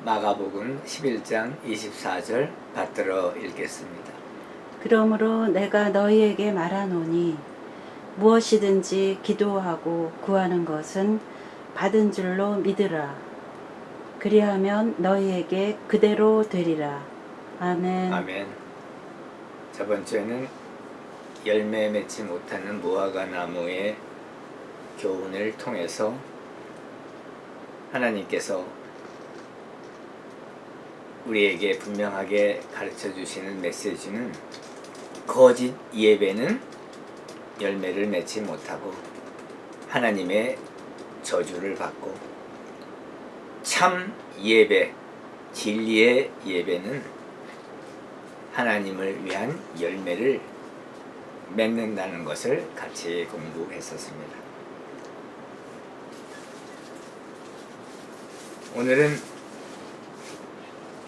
마가복음 11장 24절 받들어 읽겠습니다. 그러므로 내가 너희에게 말하노니 무엇이든지 기도하고 구하는 것은 받은 줄로 믿으라. 그리하면 너희에게 그대로 되리라. 아멘. 아멘. 저번 주에는 열매 맺지 못하는 무화과 나무의 교훈을 통해서 하나님께서 우리에게 분명하게 가르쳐 주시는 메시지는 거짓 예배는 열매를 맺지 못하고 하나님의 저주를 받고 참 예배, 진리의 예배는 하나님을 위한 열매를 맺는다는 것을 같이 공부했었습니다. 오늘은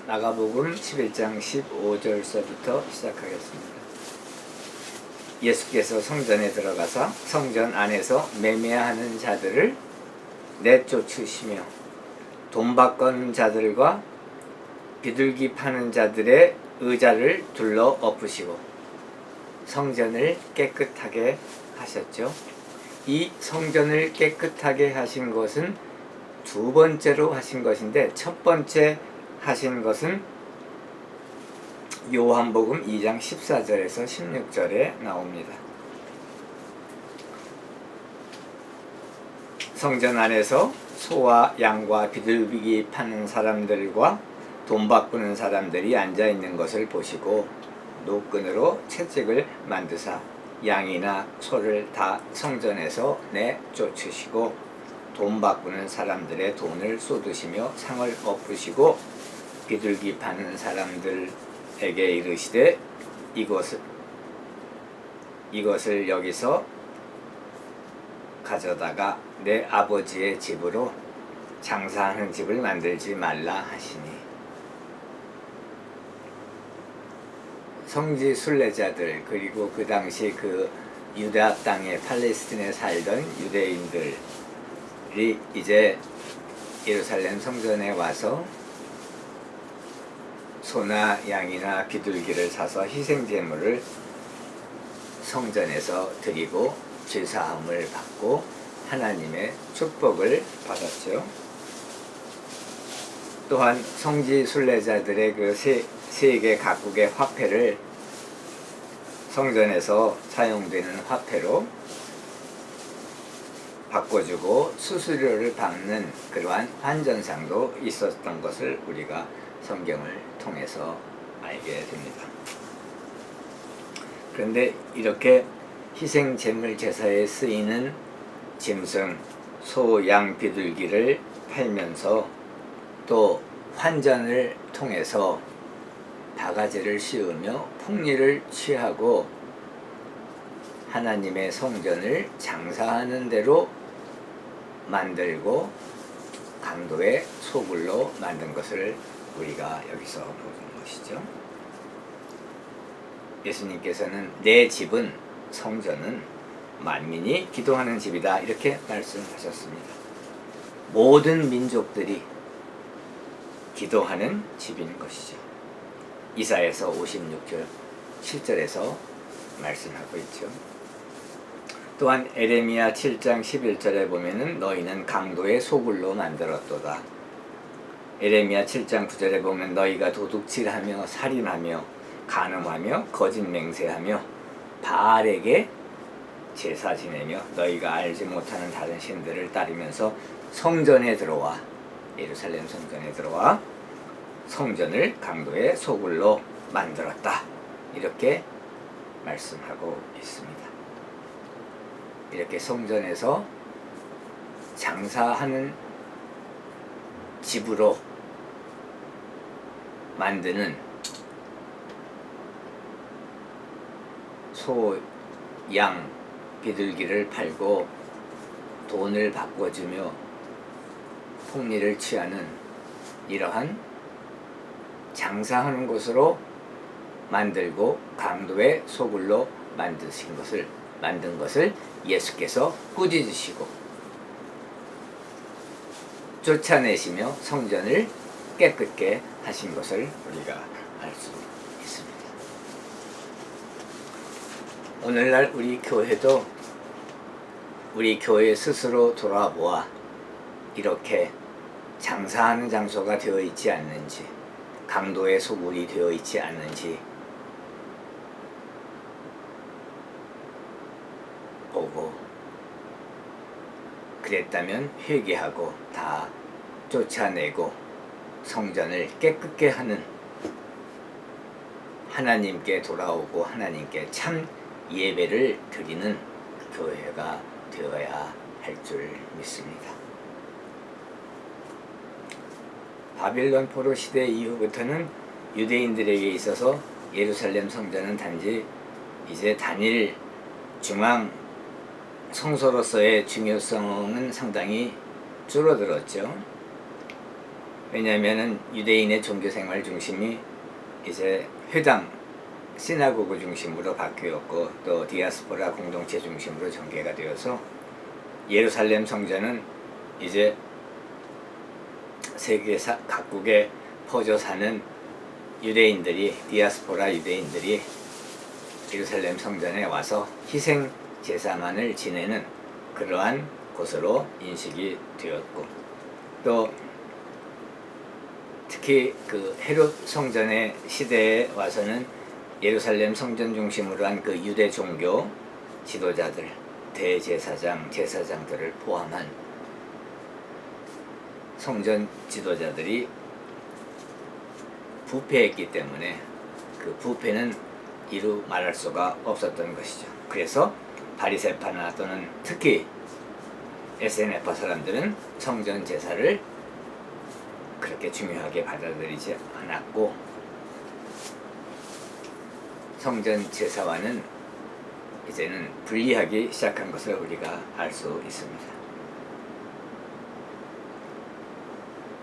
마가복음 11장 15절서부터 시작하겠습니다. 예수께서 성전에 들어가사 성전 안에서 매매하는 자들을 내쫓으시며 돈 바꾸는 자들과 비둘기 파는 자들의 의자를 둘러 엎으시고 성전을 깨끗하게 하셨죠. 이 성전을 깨끗하게 하신 것은 두 번째로 하신 것인데, 첫 번째 하신 것은 요한복음 2장 14절에서 16절에 나옵니다. 성전 안에서 소와 양과 비둘기 파는 사람들과 돈 바꾸는 사람들이 앉아 있는 것을 보시고 노끈으로 채찍을 만드사 양이나 소를 다 성전에서 내쫓으시고 돈 바꾸는 사람들의 돈을 쏟으시며 상을 엎으시고 비둘기 파는 사람들에게 이르시되 이것을 여기서 가져다가 내 아버지의 집으로 장사하는 집을 만들지 말라 하시니, 성지 순례자들 그리고 그 당시 그 유다 땅에 팔레스틴에 살던 유대인들이 이제 예루살렘 성전에 와서 소나 양이나 비둘기를 사서 희생제물을 성전에서 드리고 죄사함을 받고 하나님의 축복을 받았죠. 또한 성지 순례자들의 그 세계 각국의 화폐를 성전에서 사용되는 화폐로 바꿔주고 수수료를 받는 그러한 환전상도 있었던 것을 우리가 성경을 통해서 알게 됩니다. 그런데 이렇게 희생제물 제사에 쓰이는 짐승, 소, 양, 비둘기를 팔면서 또 환전을 통해서 바가지를 씌우며 폭리를 취하고 하나님의 성전을 장사하는 대로 만들고 강도의 소굴로 만든 것을 우리가 여기서 보는 것이죠. 예수님께서는 내 집은, 성전은 만민이 기도하는 집이다 이렇게 말씀하셨습니다. 모든 민족들이 기도하는 집인 것이죠. 이사야서 56절 7절에서 말씀하고 있죠. 또한 에레미야 7장 11절에 보면은 너희는 강도의 소굴로 만들었도다. 에레미야 7장 9절에 보면 너희가 도둑질하며 살인하며 간음하며 거짓 맹세하며 바알에게 제사 지내며 너희가 알지 못하는 다른 신들을 따르면서 성전에 들어와, 예루살렘 성전에 들어와 성전을 강도의 소굴로 만들었다 이렇게 말씀하고 있습니다. 이렇게 성전에서 장사하는 집으로 만드는 소, 양, 비둘기를 팔고 돈을 바꿔주며 폭리를 취하는 이러한 장사하는 곳으로 만들고 강도의 소굴로 만든 것을 예수께서 꾸짖으시고 쫓아내시며 성전을 깨끗게 하신 것을 우리가 알 수 있습니다. 오늘날 우리 교회도 우리 교회 스스로 돌아보아 이렇게 장사하는 장소가 되어 있지 않는지, 강도의 소굴이 되어 있지 않는지 보고, 그랬다면 회개하고 다 쫓아내고 성전을 깨끗게 하는, 하나님께 돌아오고 하나님께 참 예배를 드리는 교회가 되어야 할 줄 믿습니다. 바빌론 포로 시대 이후부터는 유대인들에게 있어서 예루살렘 성전은 단지 이제 단일 중앙 성소로서의 중요성은 상당히 줄어들었죠. 왜냐하면 유대인의 종교생활 중심이 이제 회당, 시나고그 중심으로 바뀌었고 또 디아스포라 공동체 중심으로 전개가 되어서 예루살렘 성전은 이제 세계 각국에 퍼져 사는 유대인들이, 디아스포라 유대인들이 예루살렘 성전에 와서 희생 제사만을 지내는 그러한 곳으로 인식이 되었고, 또 특히 그 헤롯 성전의 시대에 와서는 예루살렘 성전 중심으로 한 그 유대 종교 지도자들, 대제사장, 제사장들을 포함한 성전 지도자들이 부패했기 때문에 그 부패는 이루 말할 수가 없었던 것이죠. 그래서 바리새파나 또는 특히 에세네파 사람들은 성전 제사를 그렇게 중요하게 받아들이지 않았고, 성전 제사와는 이제는 분리하기 시작한 것을 우리가 알 수 있습니다.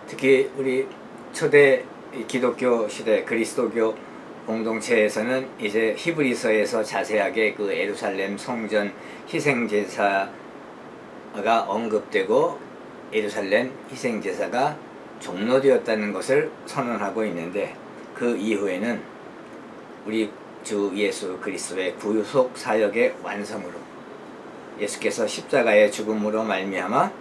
특히 우리 초대 기독교 시대 그리스도교 공동체에서는 이제 히브리서에서 자세하게 그 예루살렘 성전 희생제사가 언급되고 예루살렘 희생제사가 종료되었다는 것을 선언하고 있는데, 그 이후에는 우리 주 예수 그리스도의 구속 사역의 완성으로, 예수께서 십자가의 죽음으로 말미암아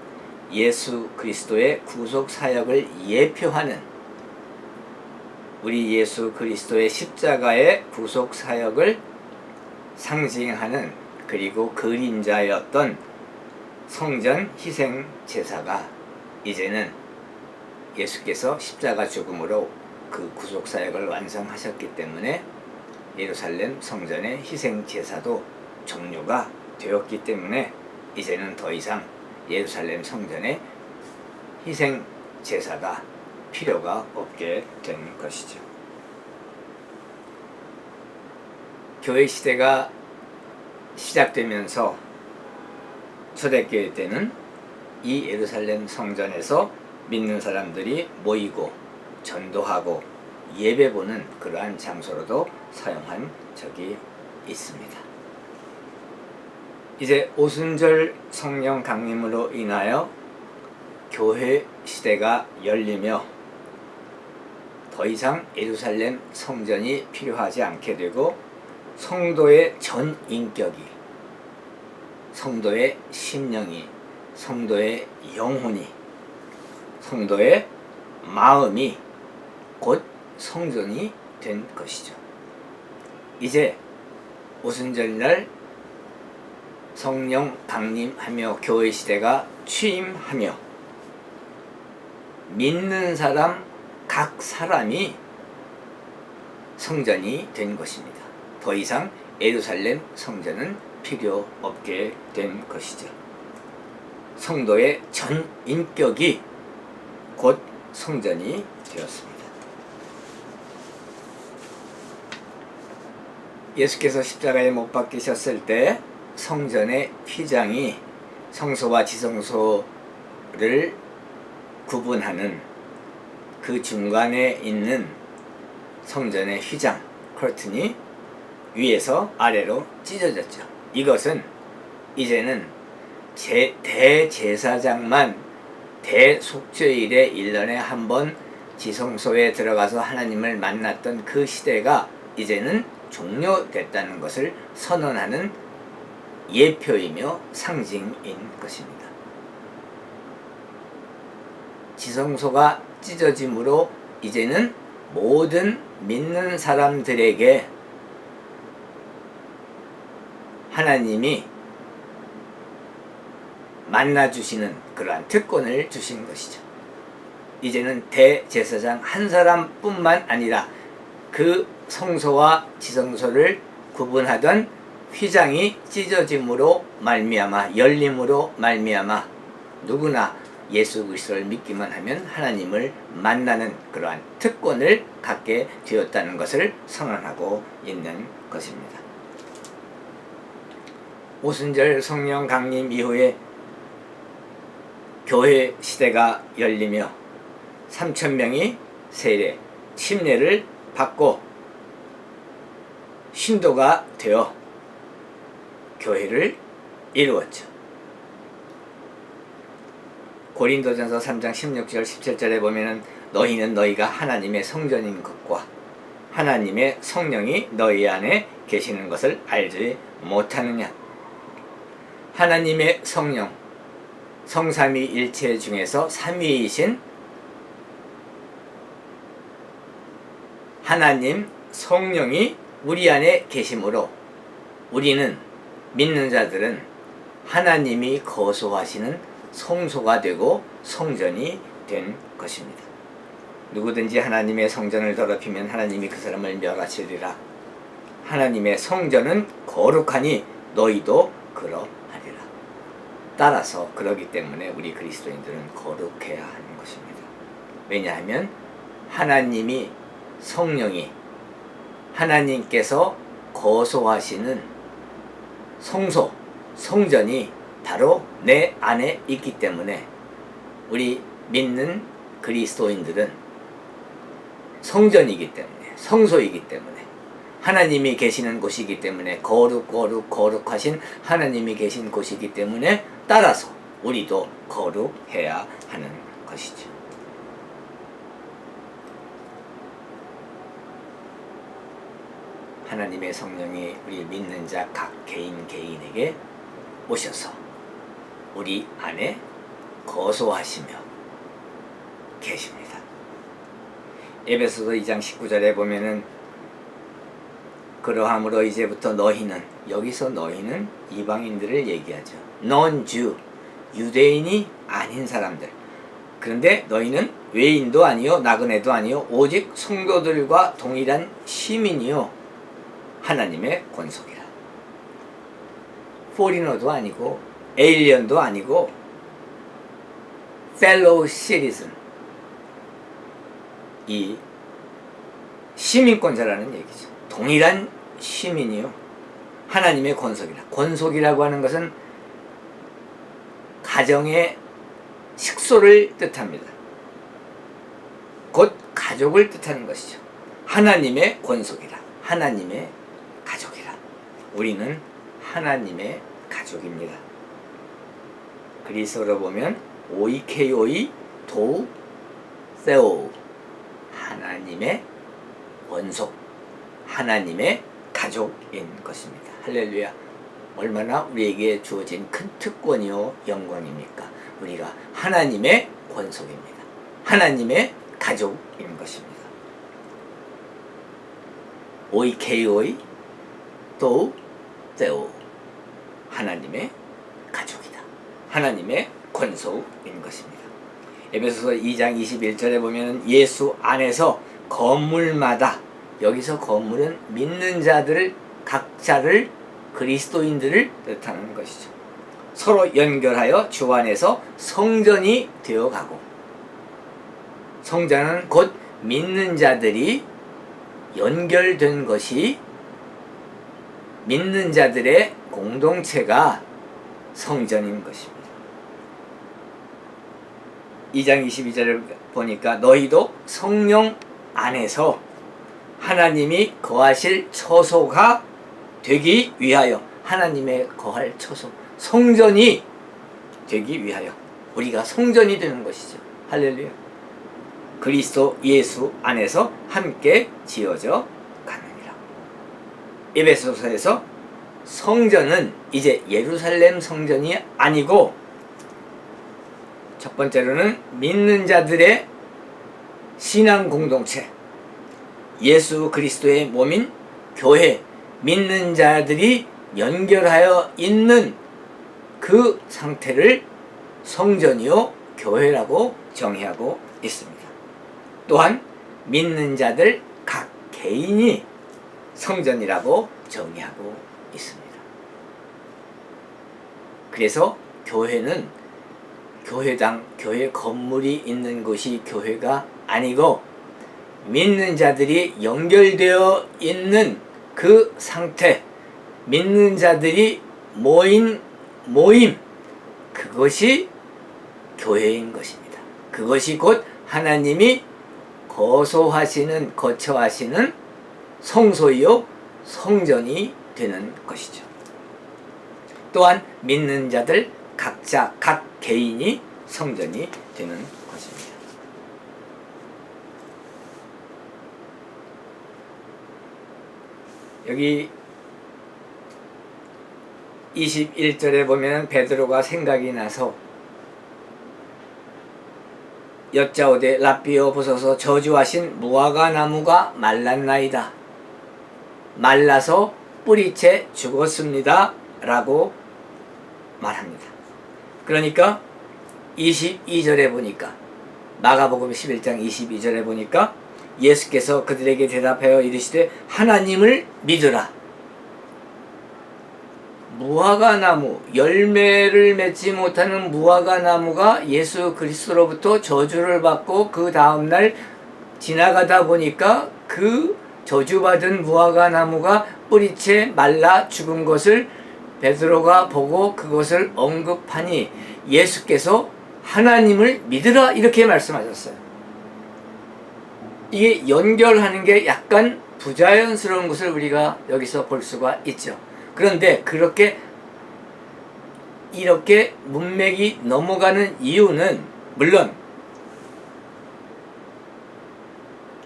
예수 그리스도의 구속 사역을 예표하는, 우리 예수 그리스도의 십자가의 구속 사역을 상징하는, 그리고 그림자였던 성전 희생 제사가 이제는 예수께서 십자가 죽음으로 그 구속 사역을 완성하셨기 때문에 예루살렘 성전의 희생 제사도 종료가 되었기 때문에 이제는 더 이상 예루살렘 성전의 희생 제사가 필요가 없게 된 것이죠. 교회 시대가 시작되면서 초대교회 때는 이 예루살렘 성전에서 믿는 사람들이 모이고 전도하고 예배보는 그러한 장소로도 사용한 적이 있습니다. 이제 오순절 성령 강림으로 인하여 교회 시대가 열리며 더 이상 예루살렘 성전이 필요하지 않게 되고, 성도의 전 인격이, 성도의 심령이, 성도의 영혼이, 성도의 마음이 곧 성전이 된 것이죠. 이제 오순절날 성령 강림하며 교회 시대가 취임하며 믿는 사람 각 사람이 성전이 된 것입니다. 더 이상 예루살렘 성전은 필요 없게 된 것이죠. 성도의 전 인격이 곧 성전이 되었습니다. 예수께서 십자가에 못 박히셨을 때 성전의 휘장이 성소와 지성소를 구분하는 그 중간에 있는 성전의 휘장, 커튼이 위에서 아래로 찢어졌죠. 이것은 이제는 대제사장만 대속죄일에 1년에 한 번 지성소에 들어가서 하나님을 만났던 그 시대가 이제는 종료됐다는 것을 선언하는 예표이며 상징인 것입니다. 지성소가 찢어짐으로 이제는 모든 믿는 사람들에게 하나님이 만나주시는 그러한 특권을 주신 것이죠. 이제는 대제사장 한 사람뿐만 아니라 그 성소와 지성소를 구분하던 휘장이 찢어짐으로 말미암아 열림으로 말미암아 누구나 예수 그리스도를 믿기만 하면 하나님을 만나는 그러한 특권을 갖게 되었다는 것을 선언하고 있는 것입니다. 오순절 성령 강림 이후에 교회 시대가 열리며 3,000명이 세례, 침례를 받고 신도가 되어 교회를 이루었죠. 고린도전서 3장 16절 17절에 보면은 너희는 너희가 하나님의 성전인 것과 하나님의 성령이 너희 안에 계시는 것을 알지 못하느냐. 하나님의 성령, 성삼위일체 중에서 삼위이신 하나님 성령이 우리 안에 계심으로 우리는 믿는 자들은 하나님이 거소하시는 성소가 되고 성전이 된 것입니다. 누구든지 하나님의 성전을 더럽히면 하나님이 그 사람을 멸하시리라. 하나님의 성전은 거룩하니 너희도 그러하리라. 따라서 그러기 때문에 우리 그리스도인들은 거룩해야 하는 것입니다. 왜냐하면 하나님이 성령이 하나님께서 거소하시는 성소, 성전이 바로 내 안에 있기 때문에 우리 믿는 그리스도인들은 성전이기 때문에 성소이기 때문에 하나님이 계시는 곳이기 때문에 거룩하신 하나님이 계신 곳이기 때문에 따라서 우리도 거룩해야 하는 것이죠. 하나님의 성령이 우리 믿는 자 각 개인에게 오셔서 우리 안에 거소하시며 계십니다. 에베소서 2장 19절에 보면은 그러함으로 이제부터 너희는, 여기서 너희는 이방인들을 얘기하죠. non-Jew, 유대인이 아닌 사람들. 그런데 너희는 외인도 아니요 나그네도 아니요 오직 성도들과 동일한 시민이요 하나님의 권속이라. 포리너도 아니고 에일리언도 아니고 fellow citizen, 이 시민권자라는 얘기죠. 동일한 시민이요 하나님의 권속이라. 권속이라고 하는 것은 가정의 식소를 뜻합니다. 곧 가족을 뜻하는 것이죠. 하나님의 권속이라. 하나님의 가족이라. 우리는 하나님의 가족입니다. 그리스어로 보면 오이케오이 도우 세오, 하나님의 원속, 하나님의 가족인 것입니다. 할렐루야. 얼마나 우리에게 주어진 큰 특권이요 영광입니까? 우리가 하나님의 권속입니다. 하나님의 가족인 것입니다. 오이케오이 도우 세오, 하나님의 가족이다. 하나님의 권속인 것입니다. 에베소서 2장 21절에 보면 예수 안에서 건물마다, 여기서 건물은 믿는 자들 각자를, 그리스도인들을 뜻하는 것이죠. 서로 연결하여 주 안에서 성전이 되어가고, 성전은 곧 믿는 자들이 연결된 것이, 믿는 자들의 공동체가 성전인 것입니다. 2장 22절을 보니까 너희도 성령 안에서 하나님이 거하실 처소가 되기 위하여, 하나님의 거할 처소, 성전이 되기 위하여 우리가 성전이 되는 것이죠. 할렐루야. 그리스도 예수 안에서 함께 지어져 가느니라. 에베소서에서 성전은 이제 예루살렘 성전이 아니고 첫 번째로는 믿는 자들의 신앙 공동체, 예수 그리스도의 몸인 교회, 믿는 자들이 연결하여 있는 그 상태를 성전이요 교회라고 정의하고 있습니다. 또한 믿는 자들 각 개인이 성전이라고 정의하고 있습니다. 그래서 교회는 교회당, 교회 건물이 있는 곳이 교회가 아니고 믿는 자들이 연결되어 있는 그 상태, 믿는 자들이 모임, 그것이 교회인 것입니다. 그것이 곧 하나님이 거처하시는 성소이요 성전이 되는 것이죠. 또한 믿는 자들 각자 각 개인이 성전이 되는 것입니다. 여기 21절에 보면 베드로가 생각이 나서 여짜오되 라삐어 보소서 저주하신 무화과 나무가 말랐나이다. 말라서 뿌리채 죽었습니다. 라고 말합니다. 그러니까 22절에 보니까 마가복음 11장 22절에 보니까 예수께서 그들에게 대답하여 이르시되 하나님을 믿으라. 무화과 나무, 열매를 맺지 못하는 무화과 나무가 예수 그리스도로부터 저주를 받고 그 다음날 지나가다 보니까 그 저주받은 무화과 나무가 뿌리채 말라 죽은 것을 베드로가 보고 그것을 언급하니 예수께서 하나님을 믿으라 이렇게 말씀하셨어요. 이게 연결하는 게 약간 부자연스러운 것을 우리가 여기서 볼 수가 있죠. 그런데 이렇게 문맥이 넘어가는 이유는 물론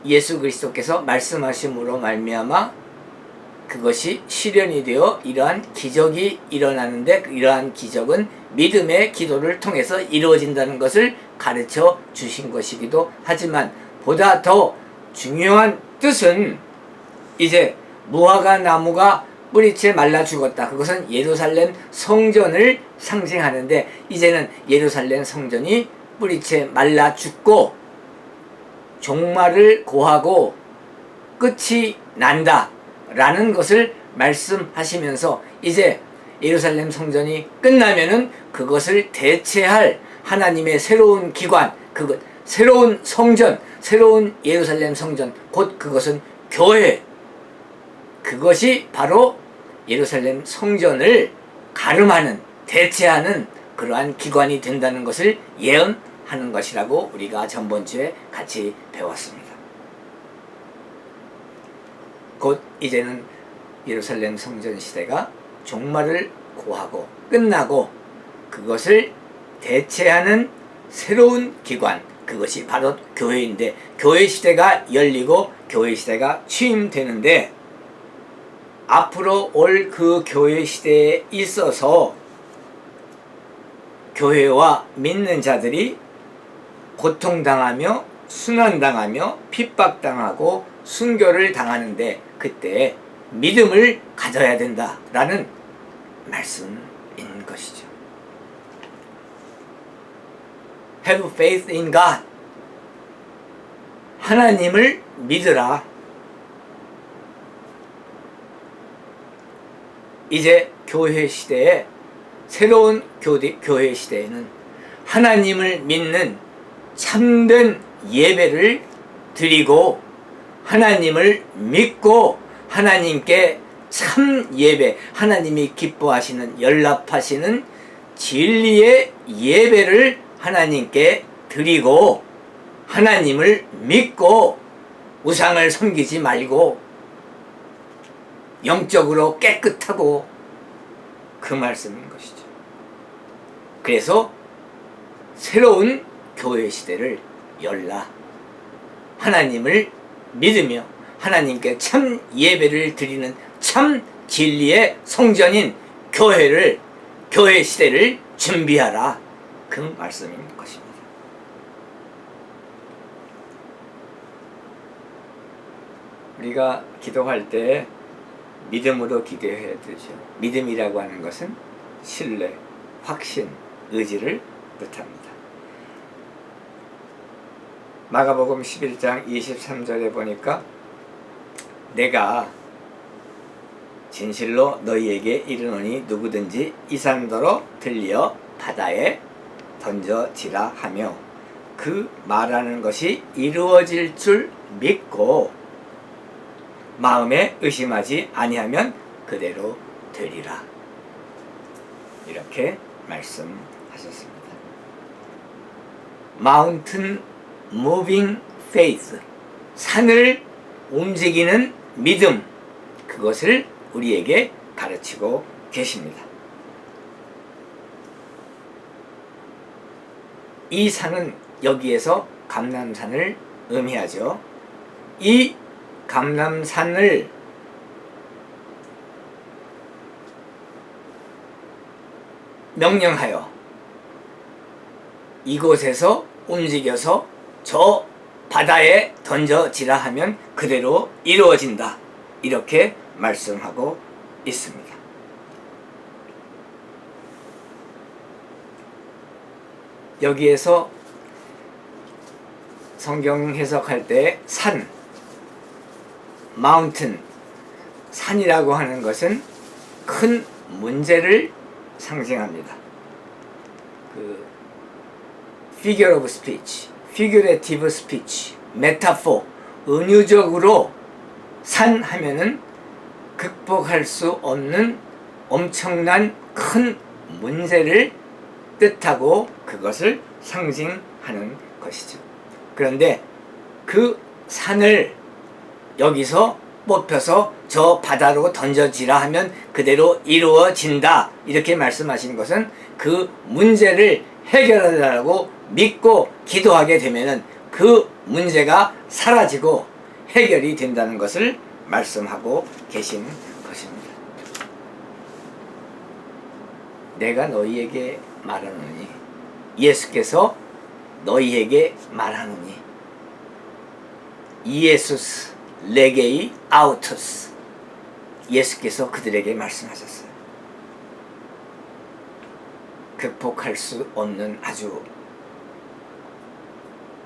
예수 그리스도께서 말씀하심으로 말미암아 그것이 실현이 되어 이러한 기적이 일어나는데 이러한 기적은 믿음의 기도를 통해서 이루어진다는 것을 가르쳐 주신 것이기도 하지만 보다 더 중요한 뜻은 이제 무화과 나무가 뿌리채 말라 죽었다. 그것은 예루살렘 성전을 상징하는데 이제는 예루살렘 성전이 뿌리채 말라 죽고 종말을 고하고 끝이 난다 라는 것을 말씀하시면서 이제 예루살렘 성전이 끝나면은 그것을 대체할 하나님의 새로운 기관, 새로운 성전, 새로운 예루살렘 성전, 곧 그것은 교회, 그것이 바로 예루살렘 성전을 가름하는, 대체하는 그러한 기관이 된다는 것을 예언하는 것이라고 우리가 전번주에 같이 배웠습니다. 곧 이제는 예루살렘 성전 시대가 종말을 고하고 끝나고 그것을 대체하는 새로운 기관, 그것이 바로 교회인데 교회 시대가 열리고 교회 시대가 취임되는데 앞으로 올 그 교회 시대에 있어서 교회와 믿는 자들이 고통당하며 순환당하며 핍박당하고 순교를 당하는데 그때 믿음을 가져야 된다라는 말씀인 것이죠. Have faith in God. 하나님을 믿으라. 이제 교회 시대에 새로운 교회 시대에는 하나님을 믿는 참된 예배를 드리고 하나님을 믿고 하나님께 참 예배, 하나님이 기뻐하시는 연락하시는 진리의 예배를 하나님께 드리고 하나님을 믿고 우상을 섬기지 말고 영적으로 깨끗하고 그 말씀인 것이죠. 그래서 새로운 교회 시대를 열라. 하나님을 믿으며 하나님께 참 예배를 드리는 참 진리의 성전인 교회 시대를 준비하라. 그 말씀인 것입니다. 우리가 기도할 때 믿음으로 기도해야 되죠. 믿음이라고 하는 것은 신뢰, 확신, 의지를 뜻합니다. 마가복음 11장 23절에 보니까 내가 진실로 너희에게 이르노니 누구든지 이 산더러 들려 바다에 던져지라 하며 그 말하는 것이 이루어질 줄 믿고 마음에 의심하지 아니하면 그대로 되리라. 이렇게 말씀하셨습니다. Mountain Moving Faith, 산을 움직이는 믿음, 그것을 우리에게 가르치고 계십니다. 이 산은 여기에서 감람산을 의미하죠. 이 감람산을 명령하여 이곳에서 움직여서 저 바다에 던져지라 하면 그대로 이루어진다. 이렇게 말씀하고 있습니다. 여기에서 성경 해석할 때 산, mountain, 산이라고 하는 것은 큰 문제를 상징합니다. 그 figure of speech, figurative speech, metaphor, 은유적으로 산 하면은 극복할 수 없는 엄청난 큰 문제를 뜻하고 그것을 상징하는 것이죠. 그런데 그 산을 여기서 뽑혀서 저 바다로 던져지라 하면 그대로 이루어진다. 이렇게 말씀하신 것은 그 문제를 해결하라고 믿고 기도하게 되면은 그 문제가 사라지고 해결이 된다는 것을 말씀하고 계신 것입니다. 내가 너희에게 말하노니, 예수께서 너희에게 말하노니, 이에수스 레게이 아우토스, 예수께서 그들에게 말씀하셨어요. 극복할 수 없는 아주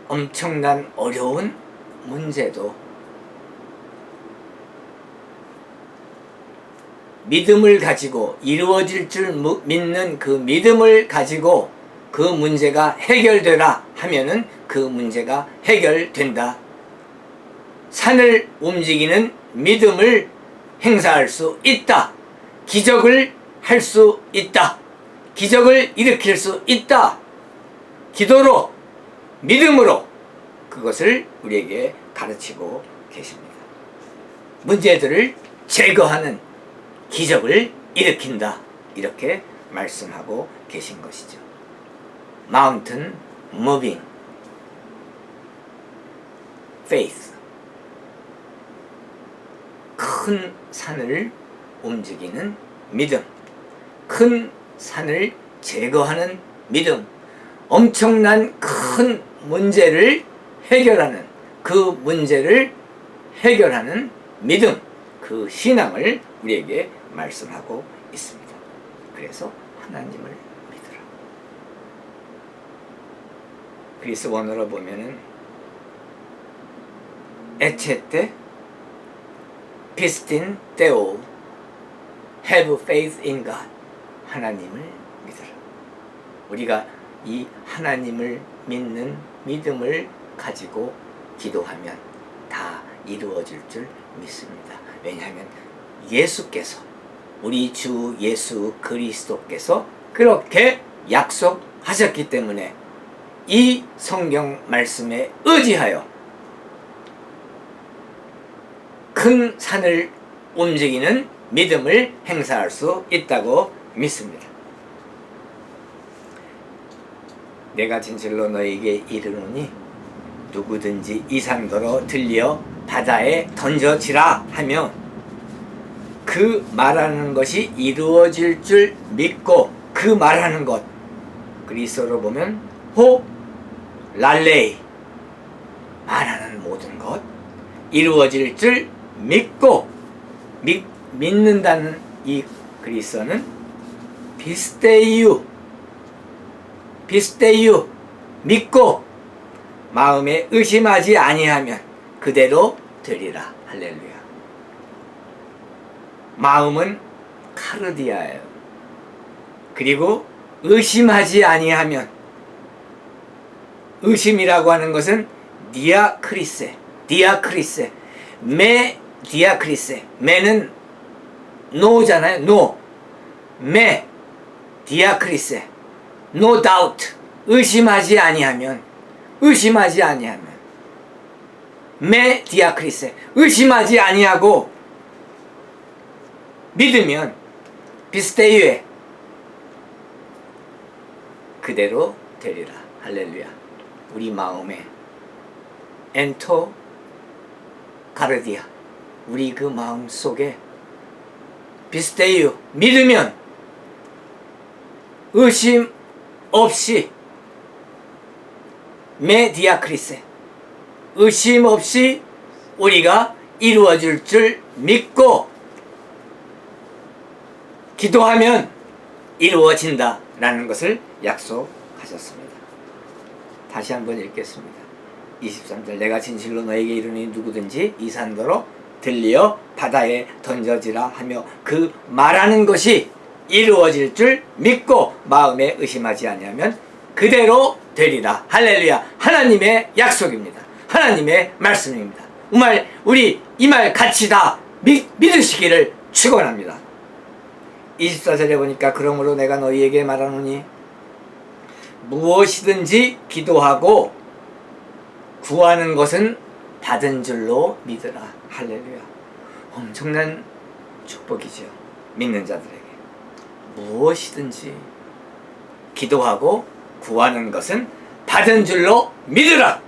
엄청난 어려운 문제도 믿음을 가지고 이루어질 줄 믿는 그 믿음을 가지고 그 문제가 해결되라 하면은 그 문제가 해결된다. 산을 움직이는 믿음을 행사할 수 있다. 기적을 할 수 있다. 기적을 일으킬 수 있다. 기도로, 믿음으로 그것을 우리에게 가르치고 계십니다. 문제들을 제거하는 기적을 일으킨다. 이렇게 말씀하고 계신 것이죠. Mountain Moving Faith, 큰 산을 움직이는 믿음, 큰 산을 제거하는 믿음, 엄청난 큰 문제를 해결하는, 그 문제를 해결하는 믿음, 그 신앙을 우리에게 말씀하고 있습니다. 그래서 하나님을 믿으라. 그리스 원어로 보면은 에체테 피스틴 테오 have faith in God, 하나님을 믿으라. 우리가 이 하나님을 믿는 믿음을 가지고 기도하면 다 이루어질 줄 믿습니다. 왜냐하면 예수께서, 우리 주 예수 그리스도께서 그렇게 약속하셨기 때문에 이 성경 말씀에 의지하여 큰 산을 움직이는 믿음을 행사할 수 있다고 믿습니다. 내가 진실로 너에게 이르노니 누구든지 이 산더러 들려 바다에 던져지라 하며 그 말하는 것이 이루어질 줄 믿고 그 말하는 것 그리스어로 보면 호 랄레이 말하는 모든 것 이루어질 줄 믿고 믿는다는 이 그리스어는 비스테이유 믿고 마음에 의심하지 아니하면 그대로 되리라. 할렐루야. 마음은 카르디아예요. 그리고 의심하지 아니하면 의심이라고 하는 것은 디아크리세 메 디아크리세 메는 노잖아요. 노 메 디아크리세 no doubt 의심하지 아니하면 메 디아크리세 의심하지 아니하고 믿으면 비스테이에 그대로 되리라. 할렐루야. 우리 마음에 엔토 가르디아 우리 그 마음 속에 비스테이유 믿으면 의심 없이 메 디아크리세 의심 없이 우리가 이루어질 줄 믿고 기도하면 이루어진다 라는 것을 약속하셨습니다. 다시 한번 읽겠습니다. 23절 내가 진실로 너에게 이르니 누구든지 이 산더러 들려 바다에 던져지라 하며 그 말하는 것이 이루어질 줄 믿고 마음에 의심하지 아니하면 그대로 되리라. 할렐루야. 하나님의 약속입니다. 하나님의 말씀입니다. 우리 이 말 같이 다 믿으시기를 축원합니다. 24절에 보니까 그러므로 내가 너희에게 말하노니 무엇이든지 기도하고 구하는 것은 받은 줄로 믿으라. 할렐루야. 엄청난 축복이죠. 믿는 자들에게 무엇이든지 기도하고 구하는 것은 받은 줄로 믿으라.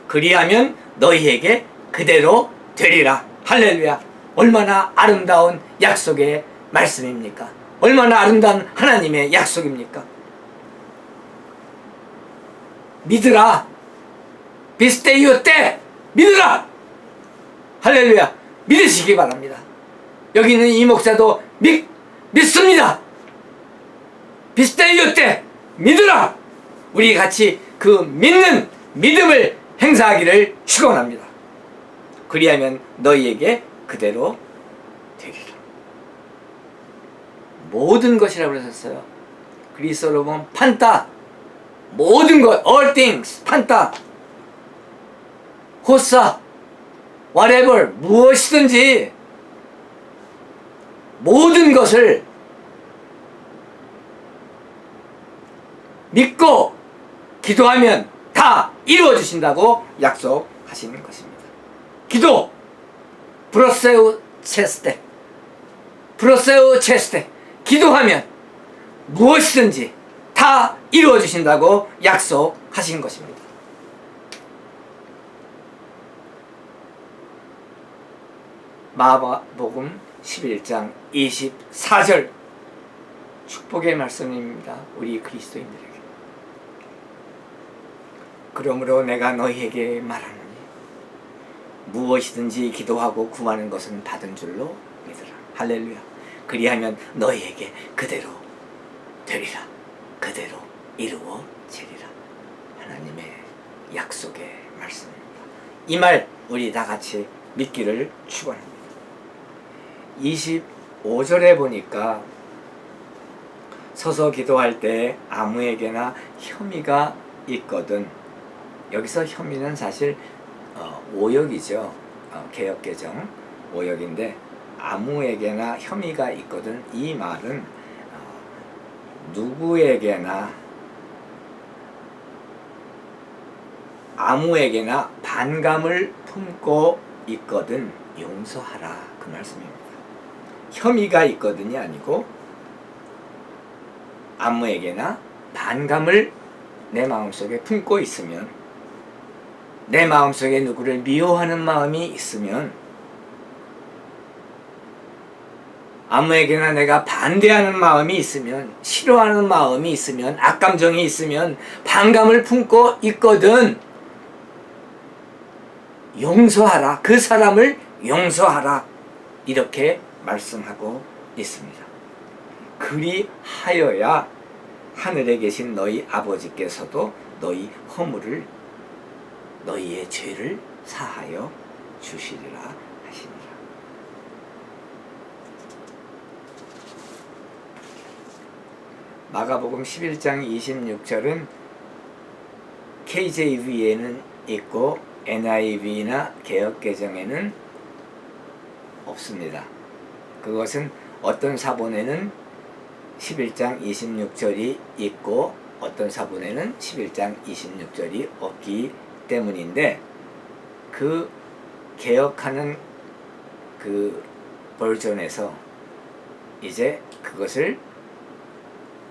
그리하면 너희에게 그대로 되리라. 할렐루야. 얼마나 아름다운 약속의 말씀입니까? 얼마나 아름다운 하나님의 약속입니까? 믿으라. 비스테이오 때 믿으라. 할렐루야. 믿으시기 바랍니다. 여기 있는 이 목사도 믿습니다. 비스테이오 때 믿으라. 우리 같이 그 믿는 믿음을 행사하기를 축원합니다. 그리하면 너희에게 그대로 되리라. 모든 것이라고 그러셨어요. 그리스어로 보면 판타 모든 것 all things 판타 호사 whatever 무엇이든지 모든 것을 믿고 기도하면 다 이루어 주신다고 약속하시는 것입니다. 기도 브로세우 체스테 기도하면 무엇이든지 다 이루어 주신다고 약속하신 것입니다. 마가복음 11장 24절 축복의 말씀입니다. 우리 그리스도인들에게. 그러므로 내가 너희에게 말하노니 무엇이든지 기도하고 구하는 것은 받은 줄로 믿으라. 할렐루야. 그리하면 너희에게 그대로 되리라. 그대로 이루어지리라. 하나님의 약속의 말씀입니다. 이 말 우리 다 같이 믿기를 축원합니다. 25절에 보니까 서서 기도할 때 아무에게나 혐의가 있거든. 여기서 혐의는 사실 오역이죠. 개역개정 오역인데 아무에게나 혐의가 있거든. 이 말은 누구에게나 아무에게나 반감을 품고 있거든 용서하라 그 말씀입니다. 혐의가 있거든이 아니고 아무에게나 반감을 내 마음속에 품고 있으면 내 마음속에 누구를 미워하는 마음이 있으면, 아무에게나 내가 반대하는 마음이 있으면, 싫어하는 마음이 있으면, 악감정이 있으면, 반감을 품고 있거든, 용서하라. 그 사람을 용서하라. 이렇게 말씀하고 있습니다. 그리하여야 하늘에 계신 너희 아버지께서도 너희 허물을, 너희의 죄를 사하여 주시리라 하시니라. 마가복음 11장 26절은 KJV에는 있고 NIV나 개역개정에는 없습니다. 그것은 어떤 사본에는 11장 26절이 있고 어떤 사본에는 11장 26절이 없기 때문인데, 그 개역하는 그 버전에서 이제 그것을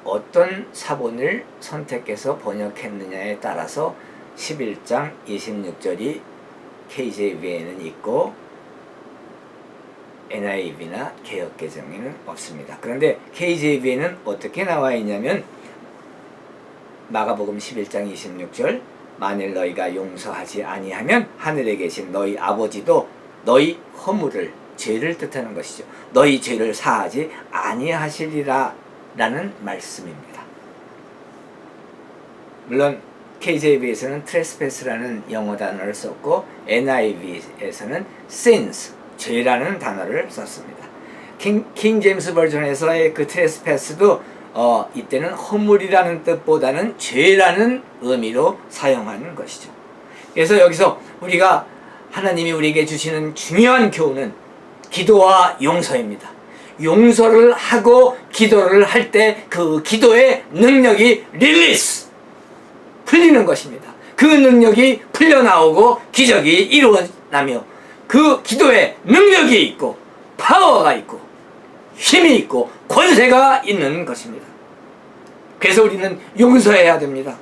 어떤 사본을 선택해서 번역했느냐에 따라서 11장 26절이 KJV에는 있고 NIV나 개역개정에는 없습니다. 그런데 KJV에는 어떻게 나와 있냐면, 마가복음 11장 26절, 만일 너희가 용서하지 아니하면 하늘에 계신 너희 아버지도 너희 허물을, 죄를 뜻하는 것이죠, 너희 죄를 사하지 아니하시리라 라는 말씀입니다. 물론 KJV에서는 trespass라는 영어 단어를 썼고 NIV에서는 sins, 죄라는 단어를 썼습니다. 킹 제임스 버전에서의 그 trespass도 이때는 허물이라는 뜻보다는 죄라는 의미로 사용하는 것이죠. 그래서 여기서 우리가, 하나님이 우리에게 주시는 중요한 교훈은 기도와 용서입니다. 용서를 하고 기도를 할 때 그 기도의 능력이 릴리스, 풀리는 것입니다. 그 능력이 풀려나오고 기적이 이루어나며 그 기도에 능력이 있고 파워가 있고 힘이 있고 권세가 있는 것입니다. 그래서 우리는 용서해야 됩니다.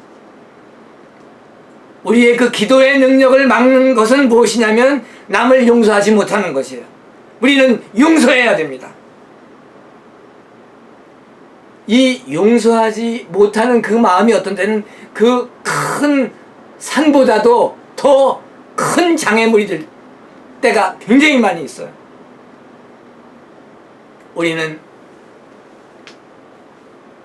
우리의 그 기도의 능력을 막는 것은 무엇이냐면 남을 용서하지 못하는 것이에요. 우리는 용서해야 됩니다. 이 용서하지 못하는 그 마음이 어떤 때는 그 큰 산보다도 더 큰 장애물이 될 때가 굉장히 많이 있어요. 우리는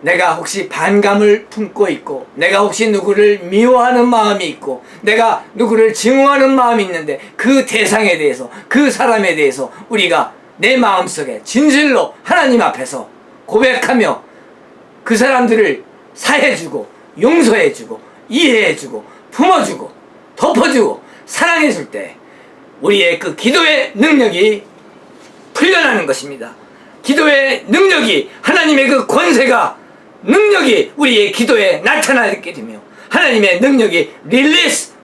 내가 혹시 반감을 품고 있고, 내가 혹시 누구를 미워하는 마음이 있고, 내가 누구를 증오하는 마음이 있는데, 그 대상에 대해서, 그 사람에 대해서 우리가 내 마음속에 진실로 하나님 앞에서 고백하며 그 사람들을 사해주고 용서해주고 이해해주고 품어주고 덮어주고 사랑해줄 때 우리의 그 기도의 능력이 풀려나는 것입니다. 기도의 능력이, 하나님의 그 권세가, 능력이 우리의 기도에 나타나게 되며 하나님의 능력이 릴리스,